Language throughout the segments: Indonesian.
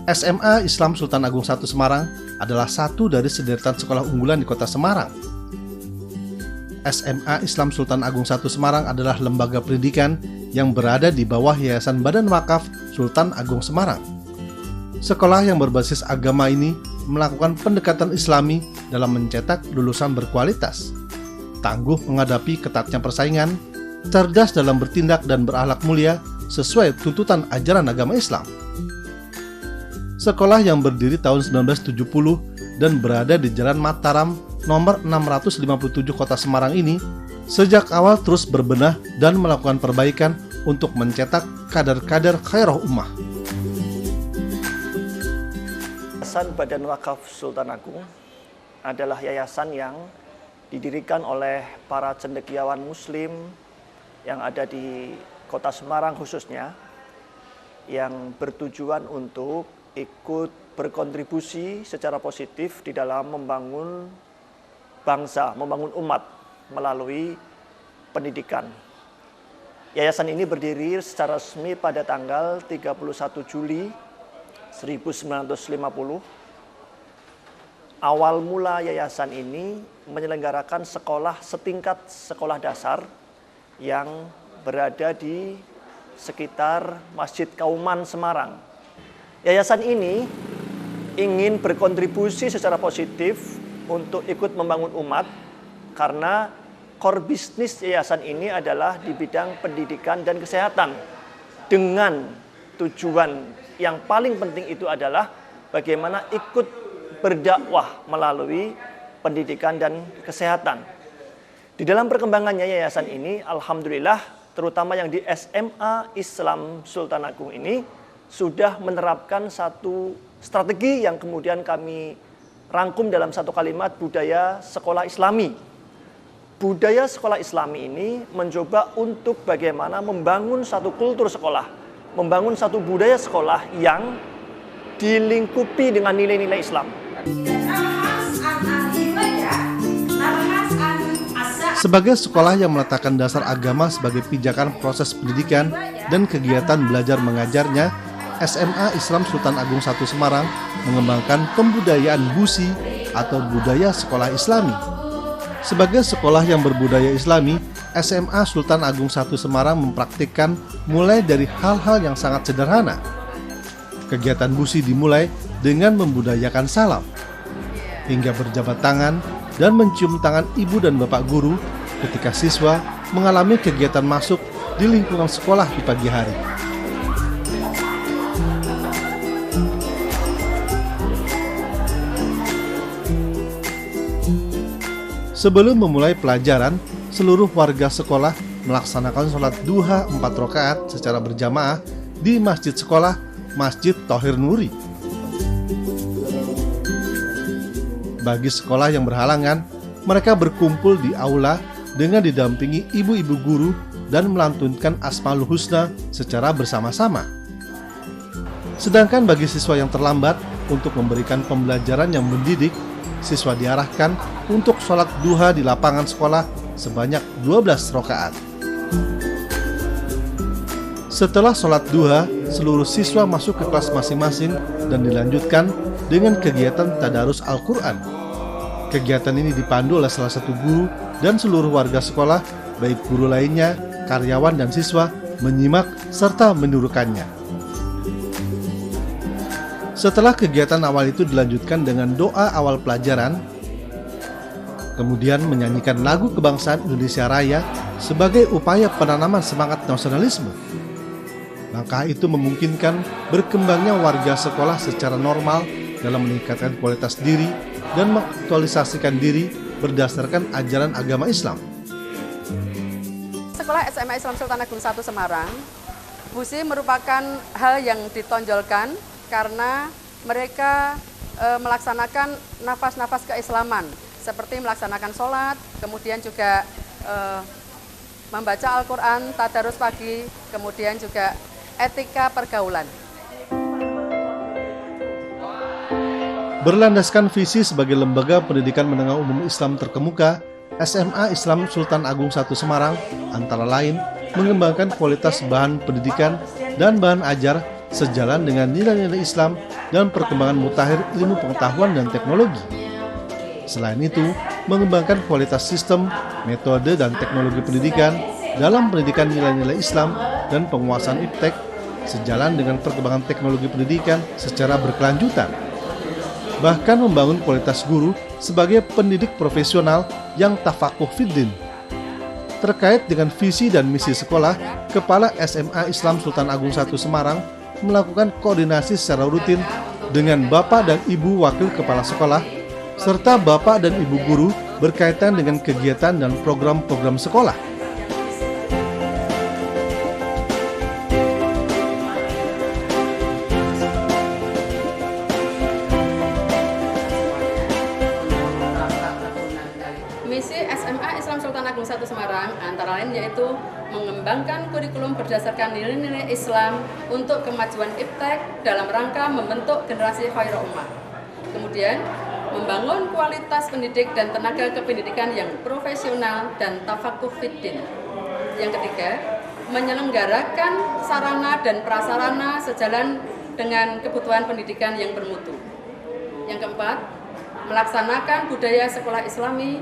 SMA Islam Sultan Agung I Semarang adalah satu dari sederetan sekolah unggulan di kota Semarang. SMA Islam Sultan Agung I Semarang adalah lembaga pendidikan yang berada di bawah Yayasan Badan Wakaf Sultan Agung Semarang. Sekolah yang berbasis agama ini melakukan pendekatan Islami dalam mencetak lulusan berkualitas, tangguh menghadapi ketatnya persaingan, cerdas dalam bertindak dan berakhlak mulia sesuai tuntutan ajaran agama Islam. Sekolah yang berdiri tahun 1970 dan berada di Jalan Mataram nomor 657 Kota Semarang ini sejak awal terus berbenah dan melakukan perbaikan untuk mencetak kader-kader khairah ummah. Yayasan Badan Wakaf Sultan Agung adalah yayasan yang didirikan oleh para cendekiawan muslim yang ada di Kota Semarang khususnya, yang bertujuan untuk ikut berkontribusi secara positif di dalam membangun bangsa, membangun umat melalui pendidikan. Yayasan ini berdiri secara resmi pada tanggal 31 Juli 1950. Awal mula yayasan ini menyelenggarakan sekolah setingkat sekolah dasar yang berada di sekitar Masjid Kauman Semarang. Yayasan ini ingin berkontribusi secara positif untuk ikut membangun umat karena core bisnis yayasan ini adalah di bidang pendidikan dan kesehatan, dengan tujuan yang paling penting itu adalah bagaimana ikut berdakwah melalui pendidikan dan kesehatan. Di dalam perkembangannya yayasan ini, alhamdulillah, terutama yang di SMA Islam Sultan Agung ini sudah menerapkan satu strategi yang kemudian kami rangkum dalam satu kalimat, budaya sekolah Islami. Budaya sekolah Islami ini mencoba untuk bagaimana membangun satu kultur sekolah, membangun satu budaya sekolah yang dilingkupi dengan nilai-nilai Islam. Sebagai sekolah yang meletakkan dasar agama sebagai pijakan proses pendidikan dan kegiatan belajar mengajarnya, SMA Islam Sultan Agung I Semarang mengembangkan pembudayaan busi atau budaya sekolah Islami. Sebagai sekolah yang berbudaya Islami, SMA Sultan Agung I Semarang mempraktikkan mulai dari hal-hal yang sangat sederhana. Kegiatan busi dimulai dengan membudayakan salam, hingga berjabat tangan dan mencium tangan ibu dan bapak guru ketika siswa mengalami kegiatan masuk di lingkungan sekolah di pagi hari. Sebelum memulai pelajaran, seluruh warga sekolah melaksanakan sholat duha 4 rakaat secara berjamaah di masjid sekolah, Masjid Thohir Nuri. Bagi sekolah yang berhalangan, mereka berkumpul di aula dengan didampingi ibu-ibu guru dan melantunkan Asmaul Husna secara bersama-sama. Sedangkan bagi siswa yang terlambat untuk memberikan pembelajaran yang mendidik, siswa diarahkan untuk sholat duha di lapangan sekolah sebanyak 12 rakaat. Setelah sholat duha, seluruh siswa masuk ke kelas masing-masing dan dilanjutkan dengan kegiatan tadarus Al-Quran. Kegiatan ini dipandu oleh salah satu guru dan seluruh warga sekolah, baik guru lainnya, karyawan dan siswa, menyimak serta menirukannya. Setelah kegiatan awal itu dilanjutkan dengan doa awal pelajaran, kemudian menyanyikan lagu kebangsaan Indonesia Raya sebagai upaya penanaman semangat nasionalisme. Langkah itu memungkinkan berkembangnya warga sekolah secara normal dalam meningkatkan kualitas diri dan mengaktualisasikan diri berdasarkan ajaran agama Islam. Sekolah SMA Islam Sultan Agung I Semarang, busi merupakan hal yang ditonjolkan karena mereka melaksanakan nafas-nafas keislaman, seperti melaksanakan sholat, kemudian juga membaca Al-Quran, tadarus pagi, kemudian juga etika pergaulan. Berlandaskan visi sebagai lembaga pendidikan menengah umum Islam terkemuka, SMA Islam Sultan Agung I Semarang antara lain mengembangkan kualitas bahan pendidikan dan bahan ajar sejalan dengan nilai-nilai Islam dan perkembangan mutakhir ilmu pengetahuan dan teknologi. Selain itu, mengembangkan kualitas sistem, metode, dan teknologi pendidikan dalam pendidikan nilai-nilai Islam dan penguasaan iptek sejalan dengan perkembangan teknologi pendidikan secara berkelanjutan. Bahkan membangun kualitas guru sebagai pendidik profesional yang tafakuh fiddin. Terkait dengan visi dan misi sekolah, Kepala SMA Islam Sultan Agung I Semarang melakukan koordinasi secara rutin dengan Bapak dan Ibu Wakil Kepala Sekolah, serta Bapak dan Ibu Guru berkaitan dengan kegiatan dan program-program sekolah. Misi SMA Islam Sultan Agung I Semarang antara lain yaitu mengembangkan kurikulum berdasarkan nilai-nilai Islam untuk kemajuan iptek dalam rangka membentuk generasi khairul ummah. Kemudian, membangun kualitas pendidik dan tenaga kependidikan yang profesional dan tafakuh fiddin. Yang ketiga, menyelenggarakan sarana dan prasarana sejalan dengan kebutuhan pendidikan yang bermutu. Yang keempat, melaksanakan budaya sekolah Islami,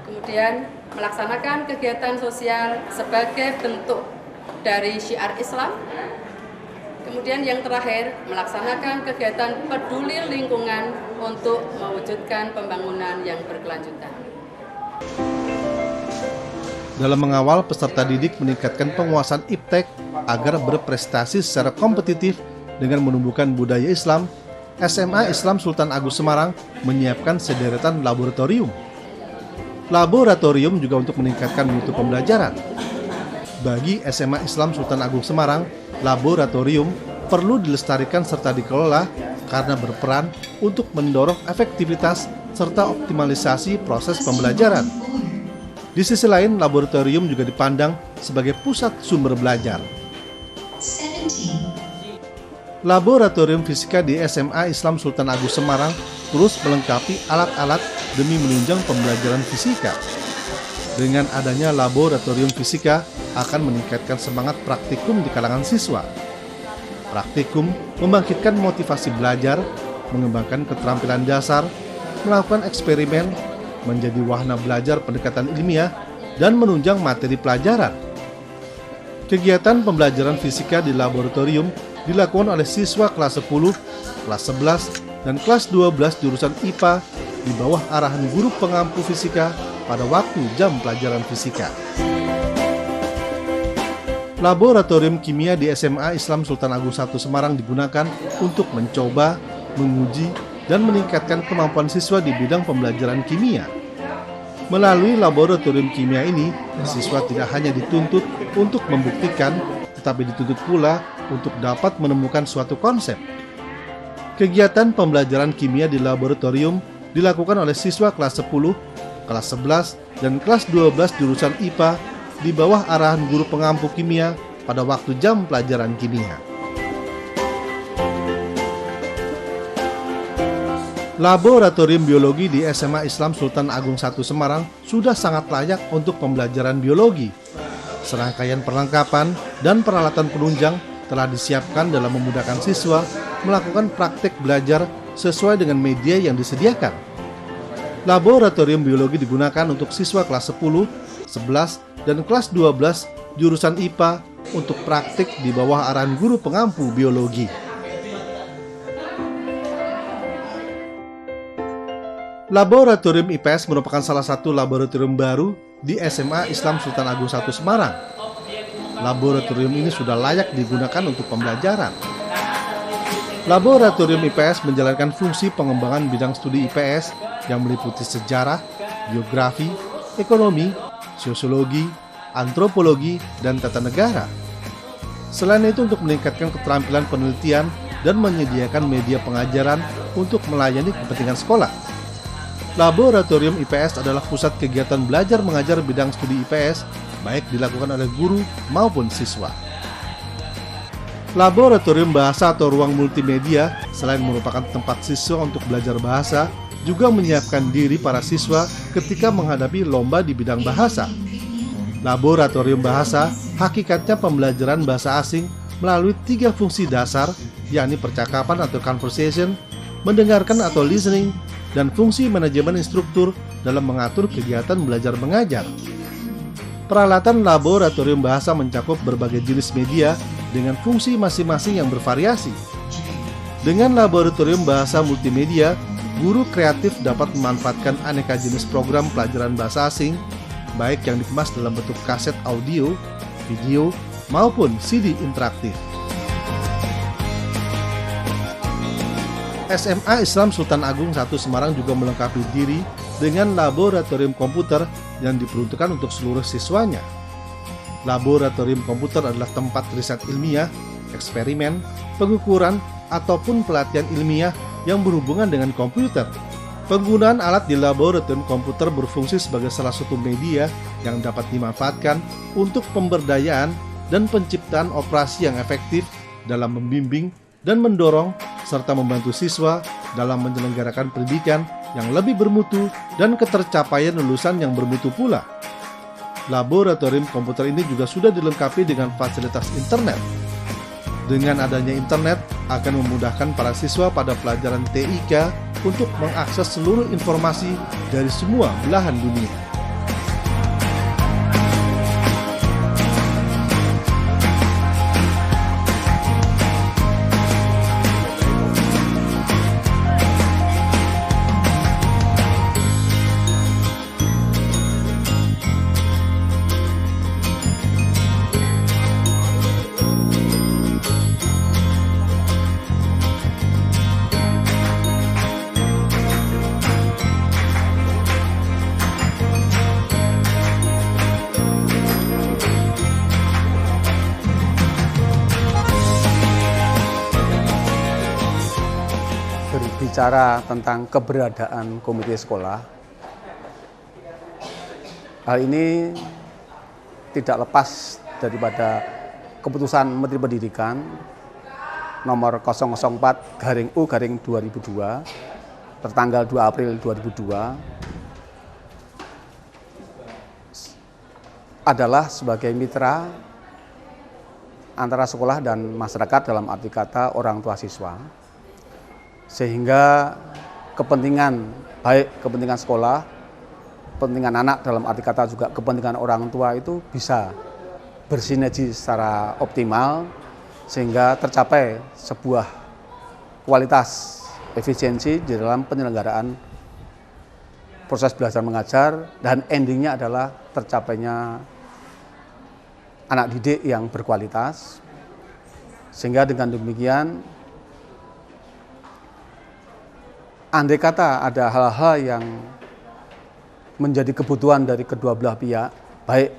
kemudian melaksanakan kegiatan sosial sebagai bentuk dari syiar Islam. Kemudian yang terakhir, melaksanakan kegiatan peduli lingkungan untuk mewujudkan pembangunan yang berkelanjutan. Dalam mengawal peserta didik meningkatkan penguasaan iptek agar berprestasi secara kompetitif dengan menumbuhkan budaya Islam, SMA Islam Sultan Agung Semarang menyiapkan sederetan laboratorium. Laboratorium juga untuk meningkatkan mutu pembelajaran. Bagi SMA Islam Sultan Agung Semarang, laboratorium perlu dilestarikan serta dikelola karena berperan untuk mendorong efektivitas serta optimalisasi proses pembelajaran. Di sisi lain, laboratorium juga dipandang sebagai pusat sumber belajar. Laboratorium Fisika di SMA Islam Sultan Agung Semarang terus melengkapi alat-alat demi menunjang pembelajaran fisika. Dengan adanya laboratorium fisika akan meningkatkan semangat praktikum di kalangan siswa. Praktikum membangkitkan motivasi belajar, mengembangkan keterampilan dasar, melakukan eksperimen, menjadi wahana belajar pendekatan ilmiah, dan menunjang materi pelajaran. Kegiatan pembelajaran fisika di laboratorium dilakukan oleh siswa kelas 10, kelas 11, dan kelas 12 jurusan IPA di bawah arahan guru pengampu fisika pada waktu jam pelajaran fisika. Laboratorium kimia di SMA Islam Sultan Agung I Semarang digunakan untuk mencoba, menguji, dan meningkatkan kemampuan siswa di bidang pembelajaran kimia. Melalui laboratorium kimia ini, siswa tidak hanya dituntut untuk membuktikan, tetapi dituntut pula untuk dapat menemukan suatu konsep. Kegiatan pembelajaran kimia di laboratorium dilakukan oleh siswa kelas 10, kelas 11, dan kelas 12 jurusan IPA di bawah arahan guru pengampu kimia pada waktu jam pelajaran kimia. Laboratorium biologi di SMA Islam Sultan Agung I Semarang sudah sangat layak untuk pembelajaran biologi. Serangkaian perlengkapan dan peralatan penunjang telah disiapkan dalam memudahkan siswa melakukan praktek belajar sesuai dengan media yang disediakan. Laboratorium biologi digunakan untuk siswa kelas 10, 11, dan kelas 12 jurusan IPA untuk praktik di bawah arahan guru pengampu biologi. Laboratorium IPS merupakan salah satu laboratorium baru di SMA Islam Sultan Agung I Semarang. Laboratorium ini sudah layak digunakan untuk pembelajaran. Laboratorium IPS menjalankan fungsi pengembangan bidang studi IPS yang meliputi sejarah, geografi, ekonomi, sosiologi, antropologi, dan tata negara. Selain itu untuk meningkatkan keterampilan penelitian dan menyediakan media pengajaran untuk melayani kepentingan sekolah. Laboratorium IPS adalah pusat kegiatan belajar mengajar bidang studi IPS, baik dilakukan oleh guru maupun siswa. Laboratorium bahasa atau ruang multimedia selain merupakan tempat siswa untuk belajar bahasa, juga menyiapkan diri para siswa ketika menghadapi lomba di bidang bahasa. Laboratorium bahasa hakikatnya pembelajaran bahasa asing melalui 3 fungsi dasar, yakni percakapan atau conversation, mendengarkan atau listening, dan fungsi manajemen instruktur dalam mengatur kegiatan belajar mengajar. Peralatan laboratorium bahasa mencakup berbagai jenis media dengan fungsi masing-masing yang bervariasi. Dengan laboratorium bahasa multimedia, guru kreatif dapat memanfaatkan aneka jenis program pelajaran bahasa asing, baik yang dikemas dalam bentuk kaset audio, video, maupun CD interaktif. SMA Islam Sultan Agung 1 Semarang juga melengkapi diri dengan laboratorium komputer yang diperuntukkan untuk seluruh siswanya. Laboratorium komputer adalah tempat riset ilmiah, eksperimen, pengukuran, ataupun pelatihan ilmiah yang berhubungan dengan komputer. Penggunaan alat di laboratorium komputer berfungsi sebagai salah satu media yang dapat dimanfaatkan untuk pemberdayaan dan penciptaan operasi yang efektif dalam membimbing dan mendorong serta membantu siswa dalam menyelenggarakan pendidikan yang lebih bermutu dan ketercapaian lulusan yang bermutu pula. Laboratorium komputer ini juga sudah dilengkapi dengan fasilitas internet. Dengan adanya internet akan memudahkan para siswa pada pelajaran TIK untuk mengakses seluruh informasi dari semua belahan dunia. Berbicara tentang keberadaan komite sekolah, hal ini tidak lepas daripada keputusan Menteri Pendidikan nomor 004/U/2002 tertanggal 2 April 2002 adalah sebagai mitra antara sekolah dan masyarakat dalam arti kata orang tua siswa. Sehingga kepentingan, baik kepentingan sekolah, kepentingan anak dalam arti kata juga kepentingan orang tua itu bisa bersinergi secara optimal sehingga tercapai sebuah kualitas efisiensi di dalam penyelenggaraan proses belajar mengajar dan endingnya adalah tercapainya anak didik yang berkualitas. Sehingga dengan demikian andai kata ada hal-hal yang menjadi kebutuhan dari kedua belah pihak, baik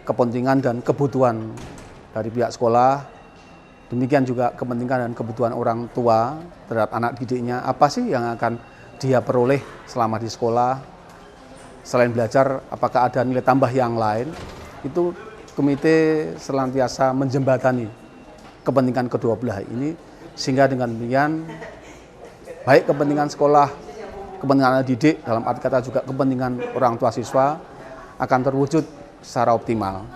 kepentingan dan kebutuhan dari pihak sekolah, demikian juga kepentingan dan kebutuhan orang tua terhadap anak didiknya, apa sih yang akan dia peroleh selama di sekolah, selain belajar, apakah ada nilai tambah yang lain, itu komite senantiasa menjembatani kepentingan kedua belah ini, sehingga dengan demikian baik kepentingan sekolah, kepentingan anak didik, dalam arti kata juga kepentingan orang tua siswa akan terwujud secara optimal.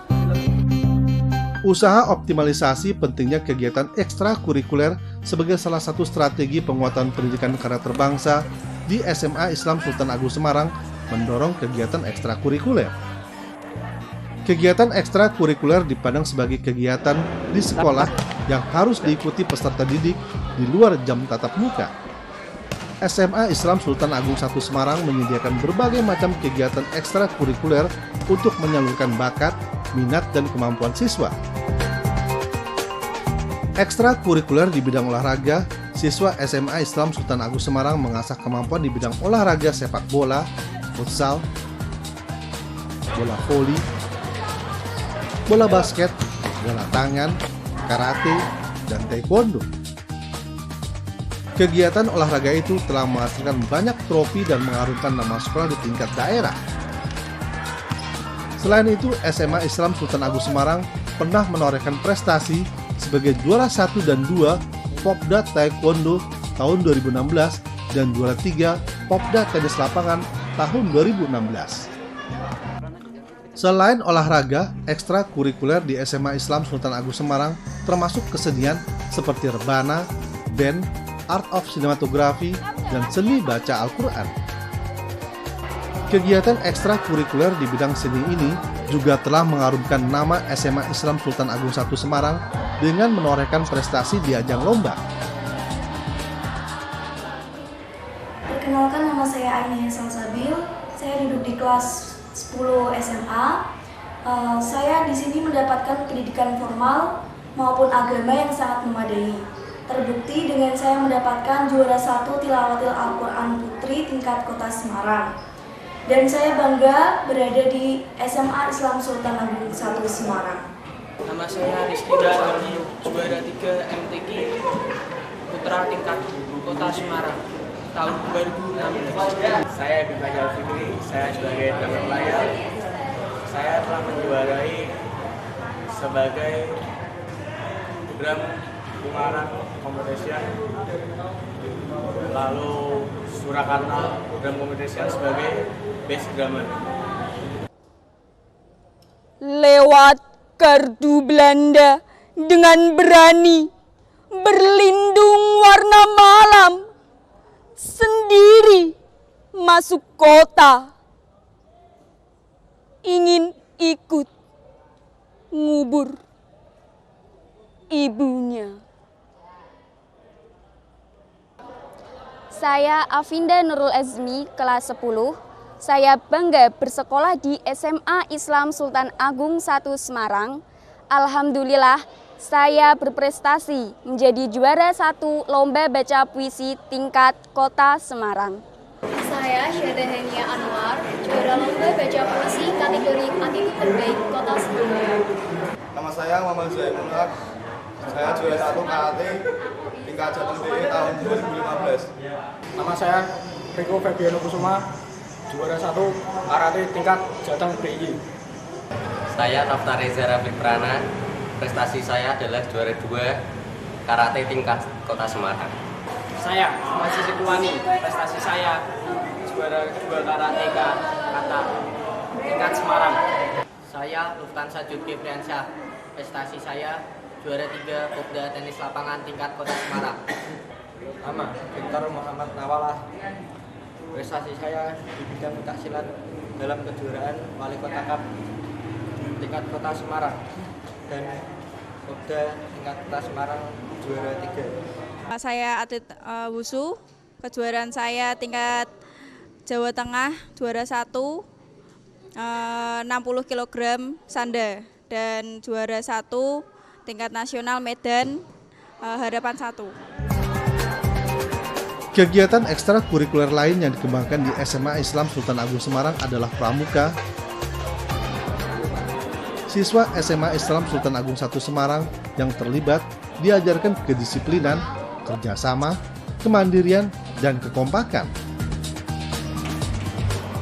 Usaha optimalisasi pentingnya kegiatan ekstrakurikuler sebagai salah satu strategi penguatan pendidikan karakter bangsa di SMA Islam Sultan Agung Semarang mendorong kegiatan ekstrakurikuler. Kegiatan ekstrakurikuler dipandang sebagai kegiatan di sekolah yang harus diikuti peserta didik di luar jam tatap muka. SMA Islam Sultan Agung 1 Semarang menyediakan berbagai macam kegiatan ekstrakurikuler untuk menyalurkan bakat, minat, dan kemampuan siswa. Ekstrakurikuler di bidang olahraga, siswa SMA Islam Sultan Agung Semarang mengasah kemampuan di bidang olahraga sepak bola, futsal, bola voli, bola basket, bola tangan, karate, dan taekwondo. Kegiatan olahraga itu telah menghasilkan banyak trofi dan mengharumkan nama sekolah di tingkat daerah. Selain itu, SMA Islam Sultan Agung Semarang pernah menorehkan prestasi sebagai juara 1 dan 2 Popda Taekwondo tahun 2016 dan juara 3 Popda Tenis Lapangan tahun 2016. Selain olahraga, ekstrakurikuler di SMA Islam Sultan Agung Semarang termasuk kesenian seperti rebana, band, art of sinematografi, dan seni baca Al-Quran. Kegiatan ekstrakurikuler di bidang seni ini juga telah mengharumkan nama SMA Islam Sultan Agung I Semarang dengan menorehkan prestasi di ajang lomba. Perkenalkan, nama saya Aini Salsabil. Saya duduk di kelas 10 SMA. Saya di sini mendapatkan pendidikan formal maupun agama yang sangat memadai. Terbukti dengan saya mendapatkan juara 1 Tilawatil Al-Quran Putri tingkat Kota Semarang. Dan saya bangga berada di SMA Islam Sultan Agung I Semarang. Nama saya Rizky Darwani, juara 3 MTQ Putra tingkat Kota Semarang tahun 2016. Saya Bima Jalfikri, saya sebagai teman layar. Saya telah menjuarai sebagai program Ungaran Competition, lalu Surakarta program Competition sebagai Best Drummer. Lewat gardu Belanda dengan berani berlindung warna malam, sendiri masuk kota, ingin ikut ngubur ibunya. Saya Afinda Nurul Azmi, kelas 10. Saya bangga bersekolah di SMA Islam Sultan Agung I Semarang. Alhamdulillah, saya berprestasi menjadi juara 1 lomba baca puisi tingkat Kota Semarang. Saya Syedahania Anwar, juara lomba baca puisi kategori attitude terbaik Kota Semarang. Nama saya Muhammad Zainulah. Saya juara 1 karate tingkat Jateng DE tahun 2015. Nama saya Riko Febiano Kusuma, juara 1 karate tingkat Jateng DI. Saya Naftar Reza Rafiq Prana. Prestasi saya adalah juara 2 karate tingkat Kota Semarang. Saya Masih Sikuwani, prestasi saya juara 2 karate kata tingkat Semarang. Saya Luftansa Judki Priansyah. Prestasi saya juara 3 Popda tenis lapangan tingkat Kota Semarang. Nama Victor Muhammad Nawalah. Prestasi saya di bidang pencaksilat dalam kejuaraan Wali Kota Cup tingkat Kota Semarang dan Popda tingkat Kota Semarang juara 3. Saya atlet wushu, kejuaraan saya tingkat Jawa Tengah juara 1 60 kg sanda dan juara 1 tingkat nasional Medan Harapan 1. Kegiatan ekstrakurikuler lain yang dikembangkan di SMA Islam Sultan Agung Semarang adalah pramuka. Siswa SMA Islam Sultan Agung I Semarang yang terlibat diajarkan kedisiplinan, kerjasama, kemandirian, dan kekompakan.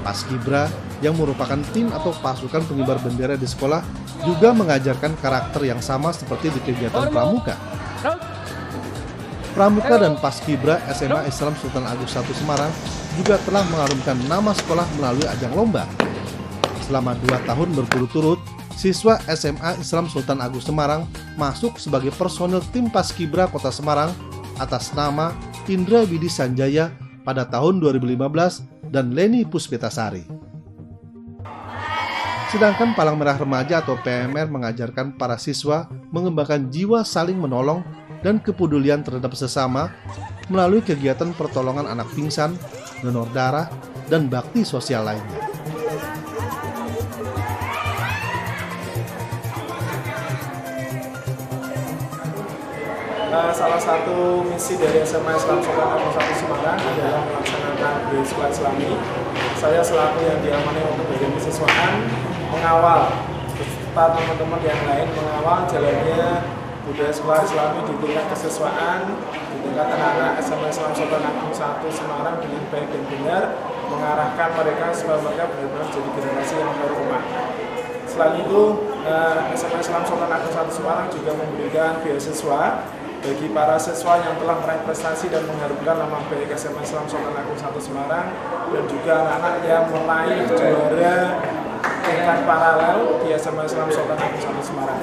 Paskibra yang merupakan tim atau pasukan pengibar bendera di sekolah juga mengajarkan karakter yang sama seperti di kegiatan pramuka. Pramuka dan Paskibra SMA Islam Sultan Agung I Semarang juga telah mengharumkan nama sekolah melalui ajang lomba. Selama 2 tahun berturut-turut, siswa SMA Islam Sultan Agung Semarang masuk sebagai personil tim Paskibra Kota Semarang atas nama Indra Widi Sanjaya pada tahun 2015 dan Leni Puspitasari. Sedangkan Palang Merah Remaja atau PMR mengajarkan para siswa mengembangkan jiwa saling menolong dan kepedulian terhadap sesama melalui kegiatan pertolongan anak pingsan, donor darah, dan bakti sosial lainnya. Salah satu misi dari SMA Islam Sultan Agung I Semarang adalah melaksanakan beasiswa Islami. Saya selaku yang diamani untuk bagian kesiswaan mengawal beserta teman-teman yang lain mengawal jalannya budaya sekolah Islami di tingkat kesiswaan, di tingkat anak-anak SMA Islam Sultan Agung I Semarang dengan baik dan benar, mengarahkan mereka supaya mereka benar-benar jadi generasi yang berumah. Selain itu, SMA Islam Sultan Agung I Semarang juga memberikan beasiswa bagi para siswa yang telah meraih prestasi dan mengharumkan nama baik SMA Islam Sultan Agung I Semarang dan juga anak-anak yang meraih juara tingkat paralel di SMA Islam Sultan Agung 1 Semarang.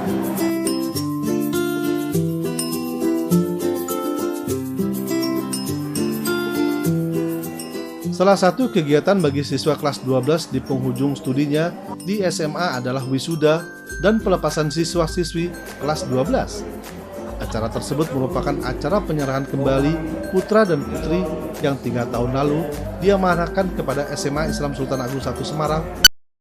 Salah satu kegiatan bagi siswa kelas 12 di penghujung studinya di SMA adalah wisuda dan pelepasan siswa-siswi kelas 12. Acara tersebut merupakan acara penyerahan kembali putra dan putri yang 3 tahun lalu diamanahkan kepada SMA Islam Sultan Agung 1 Semarang